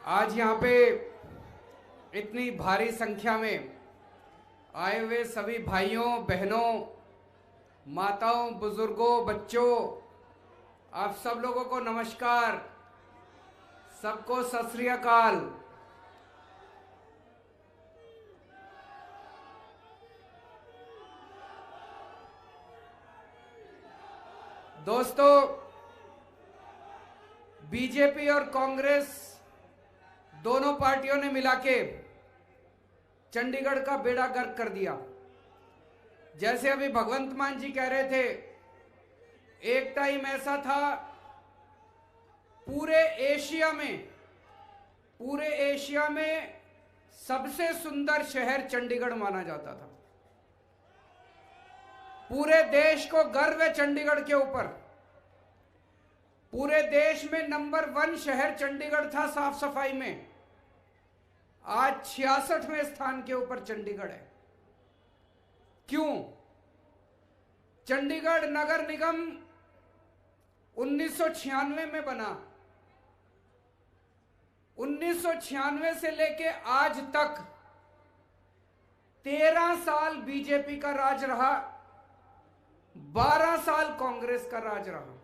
आज यहाँ पे इतनी भारी संख्या में आए हुए सभी भाइयों बहनों, माताओं, बुजुर्गों, बच्चों, आप सब लोगों को नमस्कार, सबको सत श्री अकाल। दोस्तों, बीजेपी और कांग्रेस दोनों पार्टियों ने मिलाके चंडीगढ़ का बेड़ा गर्क कर दिया। जैसे अभी भगवंत मान जी कह रहे थे, एक टाइम ऐसा था पूरे एशिया में सबसे सुंदर शहर चंडीगढ़ माना जाता था। पूरे देश को गर्व है चंडीगढ़ के ऊपर। पूरे देश में नंबर 1 शहर चंडीगढ़ था साफ सफाई में। आज 66वें स्थान के ऊपर चंडीगढ़ है। क्यों? चंडीगढ़ नगर निगम 1996 में बना। 1996 से लेके आज तक 13 साल बीजेपी का राज रहा, 12 साल कांग्रेस का राज रहा।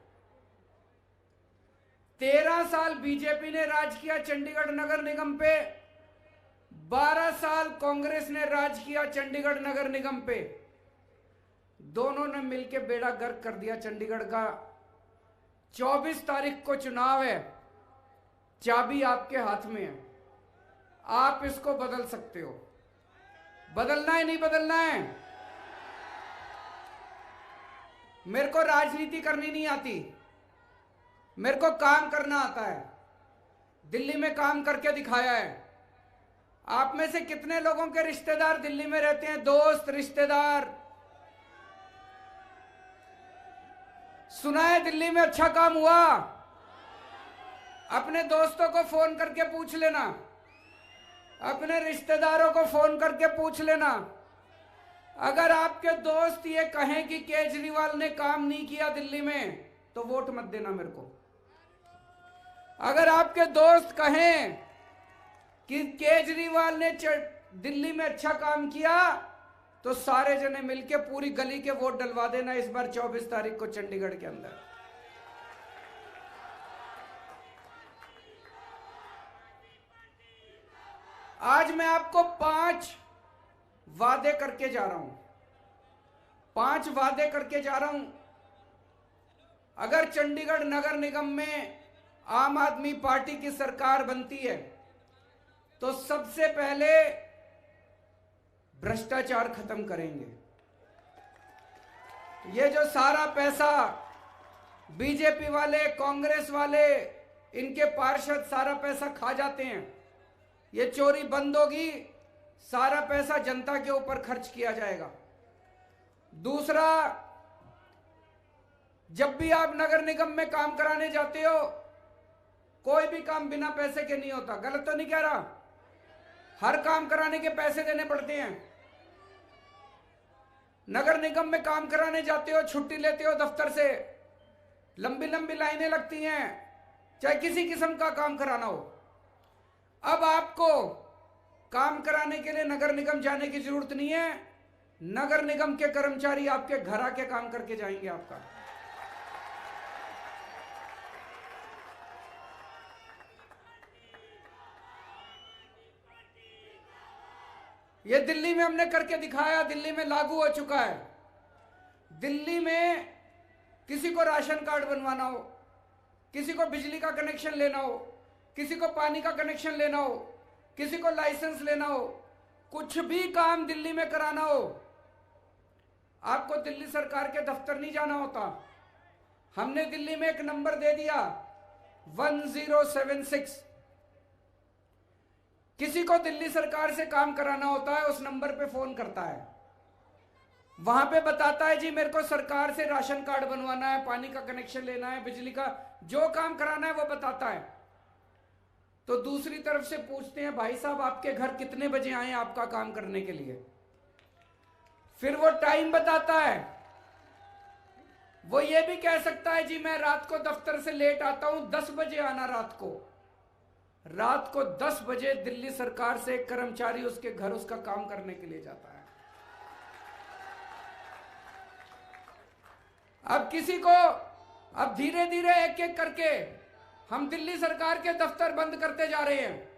13 साल बीजेपी ने राज किया चंडीगढ़ नगर निगम पे, 12 साल कांग्रेस ने राज किया चंडीगढ़ नगर निगम पे। दोनों ने मिलकर बेड़ा गर्क कर दिया चंडीगढ़ का। 24 तारीख को चुनाव है, चाबी आपके हाथ में है। आप इसको बदल सकते हो। बदलना है, नहीं बदलना है? मेरे को राजनीति करनी नहीं आती, मेरे को काम करना आता है। दिल्ली में काम करके दिखाया है। आप में से कितने लोगों के रिश्तेदार दिल्ली में रहते हैं? दोस्त, रिश्तेदार? सुना है दिल्ली में अच्छा काम हुआ? अपने दोस्तों को फोन करके पूछ लेना, अपने रिश्तेदारों को फोन करके पूछ लेना। अगर आपके दोस्त ये कहें कि केजरीवाल ने काम नहीं किया दिल्ली में, तो वोट मत देना मेरे को। अगर आपके दोस्त कहें कि केजरीवाल ने दिल्ली में अच्छा काम किया, तो सारे जने मिलके पूरी गली के वोट डलवा देना इस बार 24 तारीख को चंडीगढ़ के अंदर। आज मैं आपको 5 वादे करके जा रहा हूं। 5 वादे करके जा रहा हूं। अगर चंडीगढ़ नगर निगम में आम आदमी पार्टी की सरकार बनती है, तो सबसे पहले भ्रष्टाचार खत्म करेंगे। ये जो सारा पैसा बीजेपी वाले, कांग्रेस वाले, इनके पार्षद सारा पैसा खा जाते हैं, ये चोरी बंद होगी। सारा पैसा जनता के ऊपर खर्च किया जाएगा। दूसरा, जब भी आप नगर निगम में काम कराने जाते हो, कोई भी काम बिना पैसे के नहीं होता। गलत तो नहीं कह रहा? हर काम कराने के पैसे देने पड़ते हैं। नगर निगम में काम कराने जाते हो, छुट्टी लेते हो दफ्तर से, लंबी लंबी लाइनें लगती हैं, चाहे किसी किस्म का काम कराना हो। अब आपको काम कराने के लिए नगर निगम जाने की जरूरत नहीं है। नगर निगम के कर्मचारी आपके घर आके काम करके जाएंगे आपका। ये दिल्ली में हमने करके दिखाया, दिल्ली में लागू हो चुका है। दिल्ली में किसी को राशन कार्ड बनवाना हो, किसी को बिजली का कनेक्शन लेना हो, किसी को पानी का कनेक्शन लेना हो, किसी को लाइसेंस लेना हो, कुछ भी काम दिल्ली में कराना हो, आपको दिल्ली सरकार के दफ्तर नहीं जाना होता। हमने दिल्ली में एक नंबर दे दिया 1076। किसी को दिल्ली सरकार से काम कराना होता है, उस नंबर पे फोन करता है। वहां पे बताता है, जी मेरे को सरकार से राशन कार्ड बनवाना है, पानी का कनेक्शन लेना है, बिजली का जो काम कराना है वो बताता है। तो दूसरी तरफ से पूछते हैं, भाई साहब आपके घर कितने बजे आए आपका काम करने के लिए? फिर वो टाइम बताता है। वो ये भी कह सकता है, जी मैं रात को दफ्तर से लेट आता हूं, 10 बजे आना रात को। रात को 10 बजे दिल्ली सरकार से एक कर्मचारी उसके घर उसका काम करने के लिए जाता है। अब किसी को, अब धीरे धीरे एक एक करके हम दिल्ली सरकार के दफ्तर बंद करते जा रहे हैं।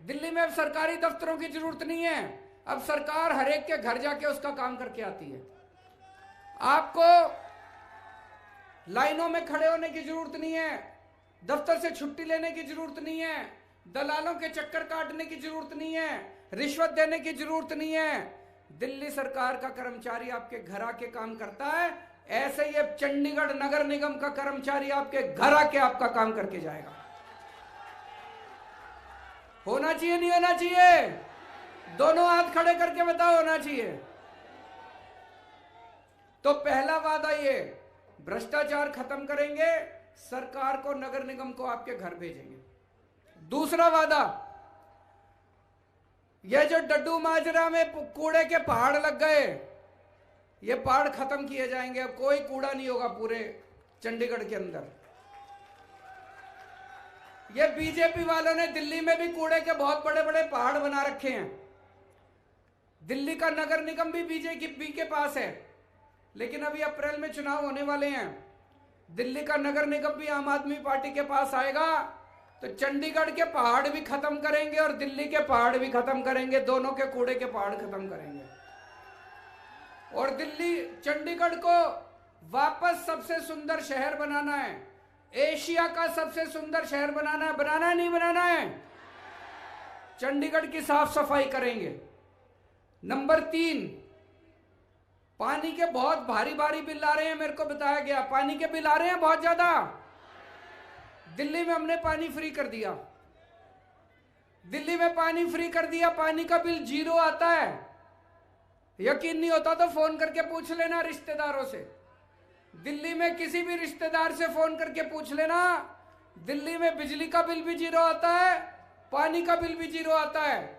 दिल्ली में अब सरकारी दफ्तरों की जरूरत नहीं है, अब सरकार हर एक के घर जाके उसका काम करके आती है। आपको लाइनों में खड़े होने की जरूरत नहीं है, दफ्तर से छुट्टी लेने की जरूरत नहीं है, दलालों के चक्कर काटने की जरूरत नहीं है, रिश्वत देने की जरूरत नहीं है। दिल्ली सरकार का कर्मचारी आपके घर आके काम करता है, ऐसे ही अब चंडीगढ़ नगर निगम का कर्मचारी आपके घर आके आपका काम करके जाएगा। होना चाहिए नहीं होना चाहिए? दोनों हाथ खड़े करके बताओ, होना चाहिए। तो पहला वादा ये, भ्रष्टाचार खत्म करेंगे, सरकार को नगर निगम को आपके घर भेजेंगे। दूसरा वादा, ये जो डड्डू माजरा में कूड़े के पहाड़ लग गए, ये पहाड़ खत्म किए जाएंगे। अब कोई कूड़ा नहीं होगा पूरे चंडीगढ़ के अंदर। ये बीजेपी वालों ने दिल्ली में भी कूड़े के बहुत बड़े बड़े पहाड़ बना रखे हैं। दिल्ली का नगर निगम भी बीजेपी के पास है, लेकिन अभी अप्रैल में चुनाव होने वाले हैं। दिल्ली का नगर निगम भी आम आदमी पार्टी के पास आएगा, तो चंडीगढ़ के पहाड़ भी खत्म करेंगे और दिल्ली के पहाड़ भी खत्म करेंगे, दोनों के कूड़े के पहाड़ खत्म करेंगे। और दिल्ली, चंडीगढ़ को वापस सबसे सुंदर शहर बनाना है, एशिया का सबसे सुंदर शहर बनाना है। बनाना है नहीं बनाना है? चंडीगढ़ की साफ सफाई करेंगे। नंबर 3, पानी के बहुत भारी भारी बिल आ रहे हैं, मेरे को बताया गया पानी के बिल आ रहे हैं बहुत ज्यादा। दिल्ली में हमने पानी फ्री कर दिया, दिल्ली में पानी फ्री कर दिया, पानी का बिल 0 आता है। यकीन नहीं होता तो फोन करके पूछ लेना रिश्तेदारों से, दिल्ली में किसी भी रिश्तेदार से फोन करके पूछ लेना, दिल्ली में बिजली का बिल भी 0 आता है, पानी का बिल भी 0 आता है।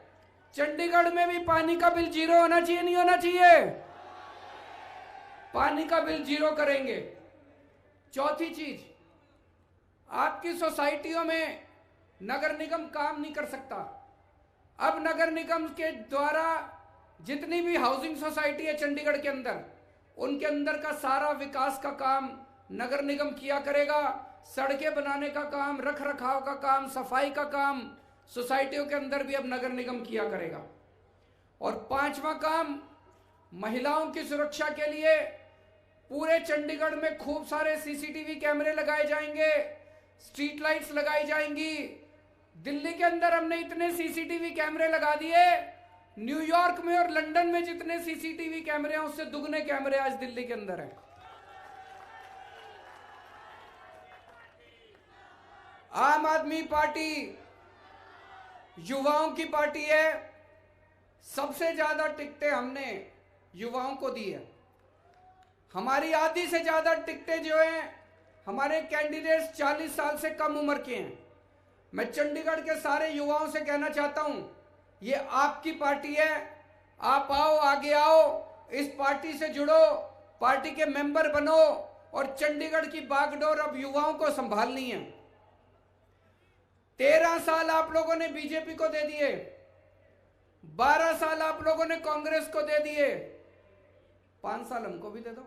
चंडीगढ़ में भी पानी का बिल 0 होना चाहिए नहीं होना चाहिए? पानी का बिल 0 करेंगे। चौथी चीज, आपकी सोसाइटियों में नगर निगम काम नहीं कर सकता। अब नगर निगम के द्वारा जितनी भी हाउसिंग सोसाइटी है चंडीगढ़ के अंदर, उनके अंदर का सारा विकास का काम नगर निगम किया करेगा। सड़कें बनाने का काम, रख रखाव का काम, सफाई का काम सोसाइटियों के अंदर भी अब नगर निगम किया करेगा। और 5वां काम, महिलाओं की सुरक्षा के लिए पूरे चंडीगढ़ में खूब सारे सीसीटीवी कैमरे लगाए जाएंगे, स्ट्रीट लाइट्स लगाई जाएंगी। दिल्ली के अंदर हमने इतने सीसीटीवी कैमरे लगा दिए, न्यूयॉर्क में और लंदन में जितने सीसीटीवी कैमरे हैं उससे दुगने कैमरे आज दिल्ली के अंदर हैं। आम आदमी पार्टी युवाओं की पार्टी है, सबसे ज्यादा टिकटें हमने युवाओं को दी है। हमारी आधी से ज्यादा टिकटें जो हैं हमारे कैंडिडेट्स 40 साल से कम उम्र के हैं। मैं चंडीगढ़ के सारे युवाओं से कहना चाहता हूं, ये आपकी पार्टी है, आप आओ, आगे आओ, इस पार्टी से जुड़ो, पार्टी के मेंबर बनो और चंडीगढ़ की बागडोर अब युवाओं को संभालनी है। 13 साल आप लोगों ने बीजेपी को दे दिए, 12 साल आप लोगों ने कांग्रेस को दे दिए, 5 साल हमको भी दे दो,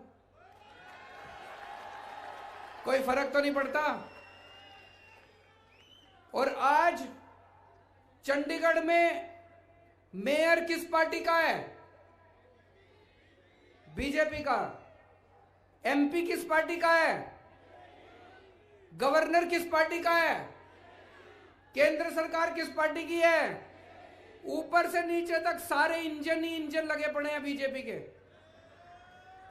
कोई फर्क तो नहीं पड़ता। और आज चंडीगढ़ में मेयर किस पार्टी का है? बीजेपी का। एमपी किस पार्टी का है? गवर्नर किस पार्टी का है? केंद्र सरकार किस पार्टी की है? ऊपर से नीचे तक सारे इंजन ही इंजन लगे पड़े हैं बीजेपी के।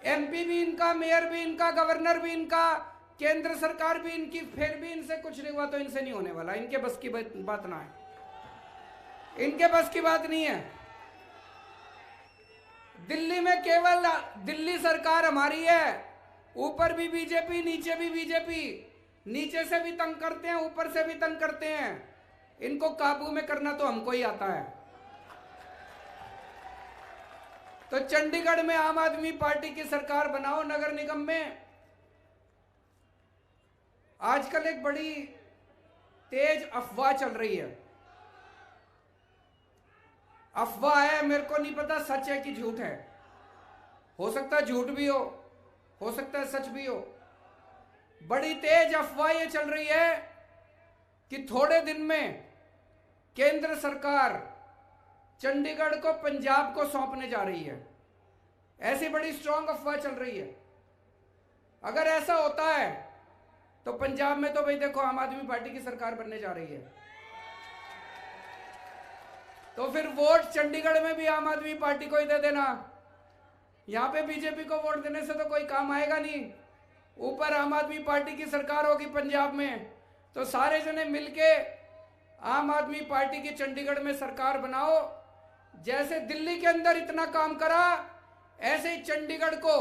एमपी भी इनका, मेयर भी इनका, गवर्नर भी इनका, केंद्र सरकार भी इनकी, फिर भी इनसे कुछ नहीं हुआ तो इनसे नहीं होने वाला। इनके बस की बात ना है, इनके बस की बात नहीं है। दिल्ली में केवल दिल्ली सरकार हमारी है, ऊपर भी बीजेपी, नीचे भी बीजेपी, नीचे से भी तंग करते हैं, ऊपर से भी तंग करते हैं। इनको काबू में करना तो हमको ही आता है। तो चंडीगढ़ में आम आदमी पार्टी की सरकार बनाओ नगर निगम में। आजकल एक बड़ी तेज अफवाह चल रही है, अफवाह है, मेरे को नहीं पता सच है कि झूठ है। हो सकता है झूठ भी हो सकता है सच भी हो। बड़ी तेज अफवाह ये चल रही है कि थोड़े दिन में केंद्र सरकार चंडीगढ़ को पंजाब को सौंपने जा रही है। ऐसी बड़ी स्ट्रांग अफवाह चल रही है। अगर ऐसा होता है तो पंजाब में तो भाई देखो आम आदमी पार्टी की सरकार बनने जा रही है, तो फिर वोट चंडीगढ़ में भी आम आदमी पार्टी को ही दे देना। यहां पे बीजेपी को वोट देने से तो कोई काम आएगा नहीं। ऊपर आम आदमी पार्टी की सरकार होगी पंजाब में, तो सारे जने मिलके आम आदमी पार्टी की चंडीगढ़ में सरकार बनाओ। जैसे दिल्ली के अंदर इतना काम करा, ऐसे ही चंडीगढ़ को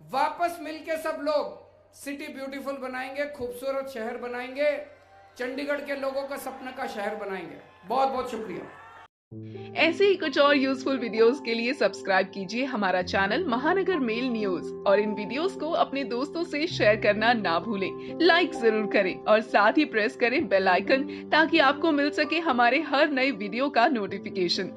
वापस मिलके सब लोग सिटी ब्यूटीफुल बनाएंगे, खूबसूरत शहर बनाएंगे, चंडीगढ़ के लोगों का सपने का शहर बनाएंगे। बहुत बहुत शुक्रिया। ऐसे ही कुछ और यूजफुल वीडियोस के लिए सब्सक्राइब कीजिए हमारा चैनल महानगर मेल न्यूज और इन वीडियोस को अपने दोस्तों से शेयर करना ना भूलें। लाइक जरूर करें और साथ ही प्रेस करें बेल आइकन ताकि आपको मिल सके हमारे हर नए वीडियो का नोटिफिकेशन।